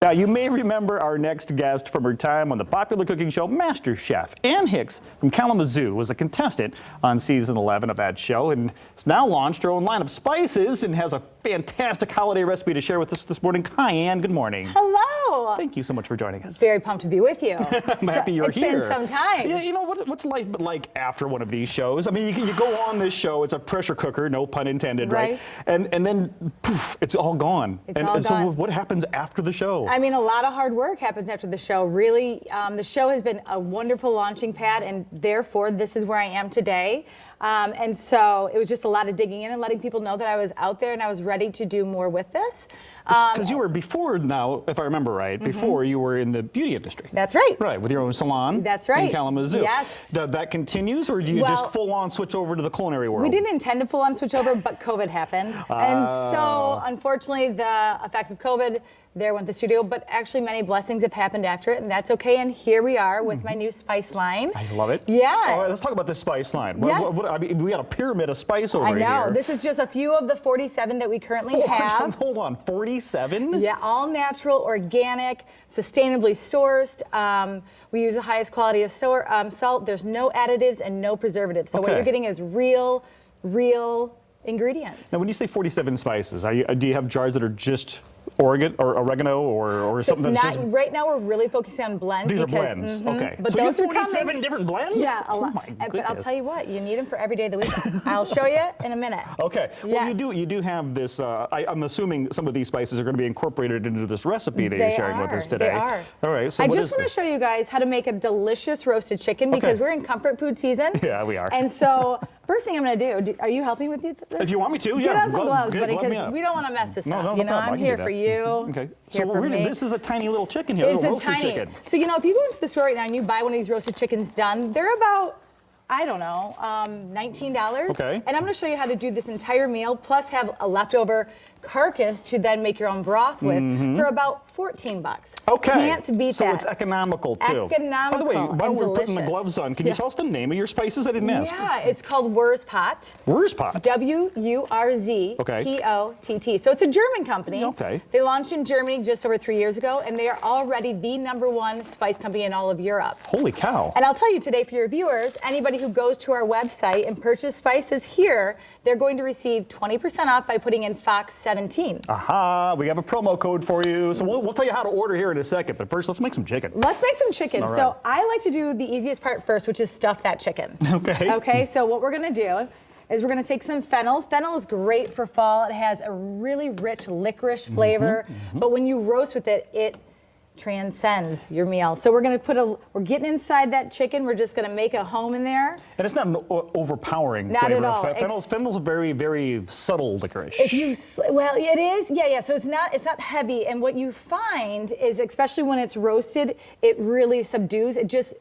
Now, you may remember our next guest from her time on the popular cooking show MasterChef. Anne Hicks from Kalamazoo was a contestant on season 11 of that show and has now launched her own line of spices and has a fantastic holiday recipe to share with us this morning. Hi, Anne. Good morning. Hello. Thank you so much for joining us. Very pumped to be with you. I'm happy you're here. It's been some time. Yeah, you know, what's life like after one of these shows? I mean, you go on this show, it's a pressure cooker, no pun intended, right? And then, poof, it's all gone. It's all gone. So what happens after the show? I mean, a lot of hard work happens after the show. Really, the show has been a wonderful launching pad, and therefore, this is where I am today. And so it was just a lot of digging in and letting people know that I was out there and I was ready to do more with this. Because you were before now, if I remember right, before you were in the beauty industry. That's right. Right, with your own salon. That's right. In Kalamazoo. Yes. That continues, or do you just full on switch over to the culinary world? We didn't intend to full on switch over, but COVID happened. And so, unfortunately, the effects of COVID, there went the studio, but actually many blessings have happened after it, and that's okay. And here we are with my new spice line. I love it. Yeah. All right, let's talk about this spice line. Yes. I mean, we got a pyramid of spice over here. I know. This is just a few of the 47 that we currently have. Hold on, 47? Yeah, all natural, organic, sustainably sourced. We use the highest quality of salt. There's no additives and no preservatives. So what you're getting is real ingredients. Now, when you say 47 spices, do you have jars that are just oregano or something that's just... Right now, we're really focusing on blends. These are blends, okay. But so you have those 47 different blends? Yeah, a lot. Oh my goodness. But I'll tell you what, you need them for every day of the week. I'll show you in a minute. Okay. Well, you do have this, I'm assuming some of these spices are going to be incorporated into this recipe that you're sharing with us today. They are. All right, so I just want to show you guys how to make a delicious roasted chicken because we're in comfort food season. Yeah, we are. And so, first thing I'm going to do, are you helping with this? If you want me to, Get yeah. on some gloves, buddy, because we don't want to mess this up. You know, I'm here for you. Okay. So this is a tiny little chicken here, It's a roasted chicken. So, you know, if you go into the store right now and you buy one of these roasted chickens done, they're about, I don't know, $19. Okay. And I'm going to show you how to do this entire meal, plus have a leftover carcass to then make your own broth with for about 14 bucks. Okay. Can't beat that. So it's economical too. Economical. By the way, while we're putting the delicious. gloves on, can you tell us the name of your spices? I didn't ask. Yeah, it's called Wurzpott. Wurzpott. W-U-R-Z-P-O-T-T. So it's a German company. Okay. They launched in Germany just over 3 years ago, and they are already the #1 spice company in all of Europe. Holy cow. And I'll tell you today for your viewers, anybody who goes to our website and purchases spices here, they're going to receive 20% off by putting in Fox 17. Aha, we have a promo code for you. So we'll tell you how to order here in a second, but first let's make some chicken. Let's make some chicken. All right. So I like to do the easiest part first, which is stuff that chicken. Okay. Okay, so what we're gonna do is we're gonna take some fennel. Fennel is great for fall. It has a really rich licorice flavor, but when you roast with it, it transcends your meal. So we're gonna we're getting inside that chicken. We're just gonna make a home in there. And it's not an overpowering Not flavor. at all. Fennel's a very, very subtle licorice. Well, it is. Yeah. So it's not heavy. And what you find is, especially when it's roasted, it really subdues. It just,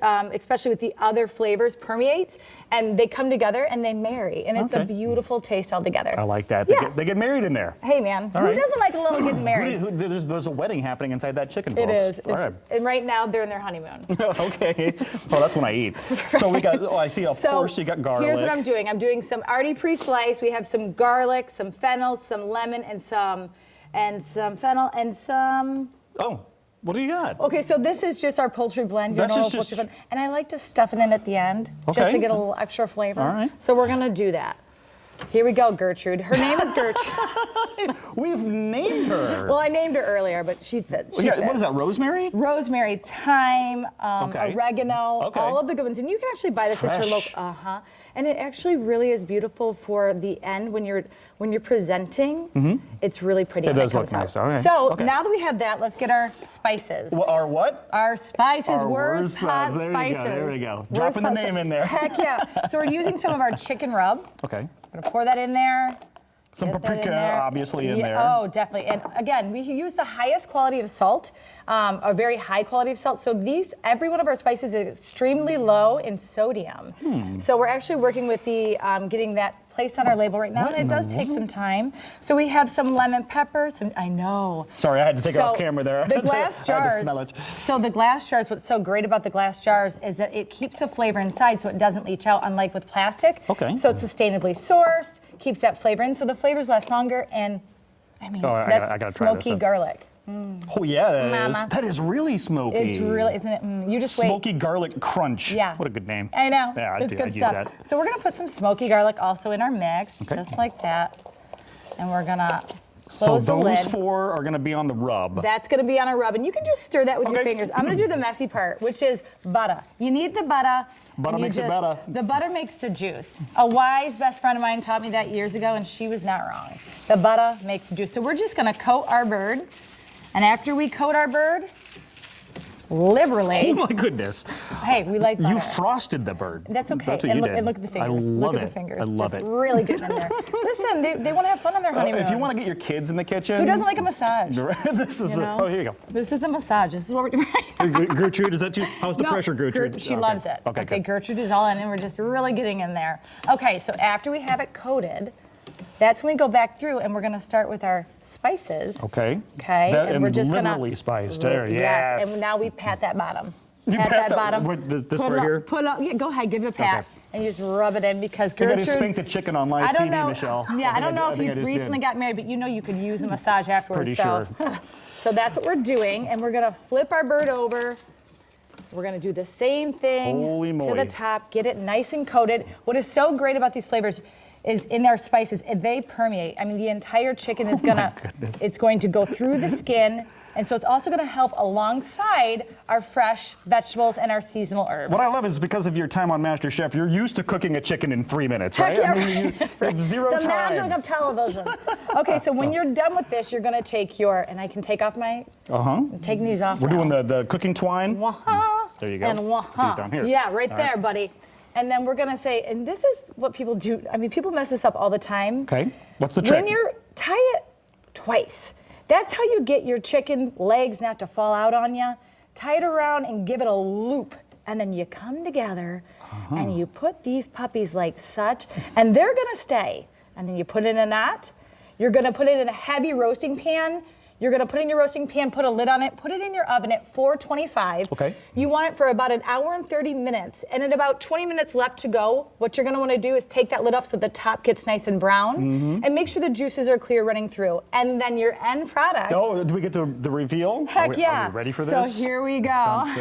especially with the other flavors, permeates, and they come together and they marry, and it's a beautiful taste altogether. I like that. Yeah. They get married in there. Hey, man, who doesn't like a little getting married? There's a wedding happening inside that chicken, folks. It is. All right. And right now they're in their honeymoon. Okay. Well, that's when I eat. So we got. I see. Of course, you got garlic. Here's what I'm doing. I'm doing some already pre-sliced. We have some garlic, some fennel, some lemon, and some fennel, and some. Oh. What do you got? Okay, so this is just our poultry blend. That's just poultry blend. And I like to stuff it in at the end, just to get a little extra flavor. All right. So we're gonna do that. Here we go, Gertrude. Her name is Gertrude. We've named her. Well, I named her earlier, but she fits. What is that, rosemary? Rosemary, thyme, oregano, all of the good ones. And you can actually buy this at your local. And it actually really is beautiful for the end when you're presenting. It's really pretty. It does look nice. Okay. So now that we have that, let's get our spices. Well, our what? Our spices. Our Wurzpott Spices. There we go. Dropping the name in there. Heck yeah. So we're using some of our chicken rub. Okay. I'm gonna pour that in there. Some paprika, obviously, in there. Oh, definitely. And again, we use the highest quality of salt, a very high quality of salt. So every one of our spices is extremely low in sodium. So we're actually working with the getting that placed on our label right now, and it does take some time. So we have some lemon pepper. I know. Sorry, I had to take it off camera there. The glass jars. I had to smell it. So the glass jars, what's so great about the glass jars is that it keeps the flavor inside, so it doesn't leach out, unlike with plastic. Okay. So it's sustainably sourced, keeps that flavor in, so the flavors last longer, and I mean, that's I gotta try smoky this. garlic. Oh yeah, that is. Mama. That is really smoky. It's really, isn't it? You just wait. Smoky garlic crunch. Yeah. What a good name. I know. Yeah, it's I'd good use stuff. that. So we're gonna put some smoky garlic also in our mix, Okay. just like that. And we're gonna So close the lid. those 4 are going to be on the rub. That's gonna be on a rub, and you can just stir that with your Okay. fingers. I'm gonna do the messy part, which is butter. You need the butter. Butter and you makes it better. The butter makes the juice. A wise best friend of mine taught me that years ago, and she was not wrong. The butter makes the juice. So we're just gonna coat our bird, and after we coat our bird, liberally. Oh my goodness. Hey, we like butter. You frosted the bird. That's okay. That's what and you look, did. and look at the fingers. I love look it. at the fingers. I love Just it. really getting in there. Listen, they want to have fun on their honeymoon. If you want to get your kids in the kitchen. Who doesn't like a massage? This is You know? oh, here you go. This is a massage. This is what we're doing. Gertrude, is that you? How's the pressure, Gertrude? She Okay. loves it. Okay, good. Gertrude is all in, and we're just really getting in there. Okay, so after we have it coated, that's when we go back through, and we're going to start with our spices. Okay. Okay, That, and and we're just liberally spiced. There, yes. Yes, and now we pat that bottom. You pat pat that bottom. what, this Put part it here? up, put up. Yeah, go ahead, give it a pat. Okay. And you just rub it in because You got Gertrude. to spank the chicken on live I don't TV, know. Michelle. Yeah, I don't know if think you I just recently did. got married, but you know you could use a massage afterwards. Pretty so. sure. So that's what we're doing, and we're gonna flip our bird over. We're gonna do the same thing Holy to moly. the top, get it nice and coated. What is so great about these flavors is in our spices, they permeate. I mean, the entire chicken is gonna, goodness. it's going to go through the skin, and so it's also gonna help alongside our fresh vegetables and our seasonal herbs. What I love is because of your time on MasterChef, you're used to cooking a chicken in 3 minutes, Heck right? yeah, I mean, you have zero the time. magic of television. Okay, so when you're done with this, you're gonna take your, and I can take off my, I'm taking these off We're now. doing the cooking twine. Wah-ha. There you go. And wah-ha. These down here. Yeah, right All there, buddy. And then we're gonna say, and this is what people do. I mean, people mess this up all the time. Okay. What's the trick? When you're, tie it twice. That's how you get your chicken legs not to fall out on you. Tie it around and give it a loop. And then you come together and you put these puppies like such, and they're gonna stay. And then you put it in a knot. You're gonna put it in a heavy roasting pan. You're gonna put it in your roasting pan, put a lid on it, put it in your oven at 425. Okay. You want it for about an hour and 30 minutes. And at about 20 minutes left to go, what you're gonna wanna do is take that lid off so the top gets nice and brown, and make sure the juices are clear running through. And then your end product. Oh, do we get the reveal? Heck yeah. Are we ready for this? So here we go.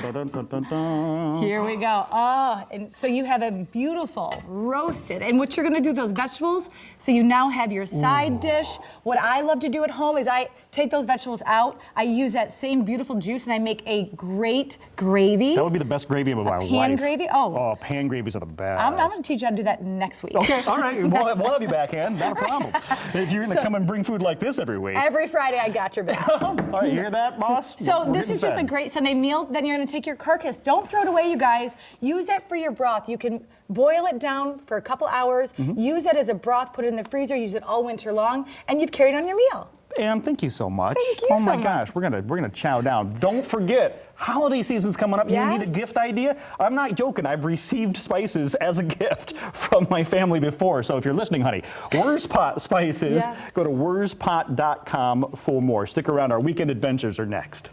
Dun, dun, dun, dun, dun. Here we go. Oh, and so you have a beautiful roasted. And what you're gonna do with those vegetables, so you now have your side dish. What I love to do at home is I take those vegetables out, I use that same beautiful juice, and I make a great gravy. That would be the best gravy of my life. pan gravy? Oh. Oh, pan gravies are the best. I'm gonna teach you how to do that next week. Okay, all right. We'll have you back, Ann. Not a problem. If you're going to come and bring food like this every week. Every Friday, I got your back. All right, you hear that, boss? So We're this getting is just a fed. great Sunday meal. Then you're gonna take your carcass. Don't throw it away, you guys. Use that for your broth. You can boil it down for a couple hours, use it as a broth, put it in the freezer, use it all winter long, and you've carried on your meal. Ann, thank you so much. Thank you Oh my so gosh, we're gonna chow down. Don't forget, holiday season's coming up. Yes. You need a gift idea? I'm not joking. I've received spices as a gift from my family before. So if you're listening, honey, Wurzpott Spices. Yeah. Go to wurzpott.com for more. Stick around. Our weekend adventures are next.